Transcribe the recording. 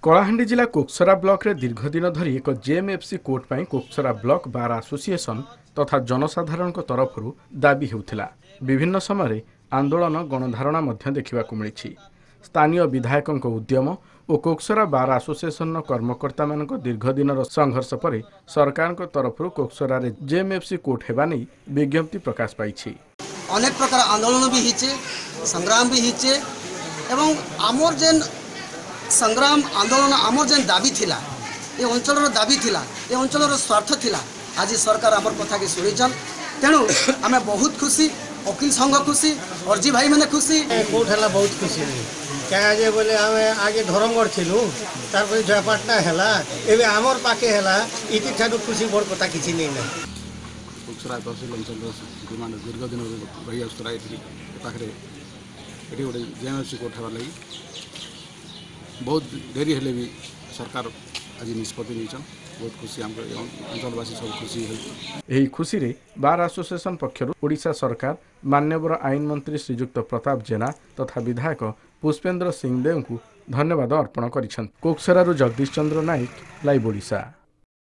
कलाहांडी जिला कोकसरा ब्लॉक रे दीर्घ दिन धरी एक जेएमएफसी कोर्ट पर कोकसरा ब्लॉक बार एसोसिएशन तथा जनसाधारण तरफ दाबी होउथिला। विभिन्न समय आंदोलन गणधारणा देखा मिली। स्थानीय विधायकों उद्यम और कोकसरा बार एसोसिएशन कर्मकर्ता मान दीर्घ दिन संघर्ष पर सरकार तरफ कोकसरा जेएमएफसी कोर्ट हेबा नहीं विज्ञप्ति प्रकाश पाई। अनेक प्रकार आंदोलन भी हिचे, संग्राम भी हिचे एवं आमर जेन संग्राम आंदोलन आमर जेन दाबी थिला, ये अंचल दाबी थिला, ये अंचल स्वार्थ थिला। आज सरकार आमर कथा के शुणीचन, तेणु आम बहुत खुशी, वकील संघ खुशी, अर्जी भाई मैंने खुशी। कोर्ट है बहुत खुशी क्या जे बोले आम आगे धर्मगढ़ थिलु तार जयपाटना है एवं आमर पाखे है इति ठार खुशी बड़ कथा किसी नहीं ना। कोकसरा तहसिल अंचल दीर्घ दिन रही आसुला पाखे ये गोटे जेएमएफसी कोर्ट हवा लगी बहुत देरी हेले भी सरकार आज निष्पत्ति नहीं बहुत खुशी अंचलवासी सब खुशी यही खुशी रे बार एसोसिएशन पक्षर ओडिशा सरकार मान्यवर आईन मंत्री श्रीजुक्त प्रताप जेना तथा विधायक पुष्पेन्द्र सिंहदेव को धन्यवाद अर्पण कर। कोकसरारू जगदीश चंद्र नायक, लाइव ओडिशा।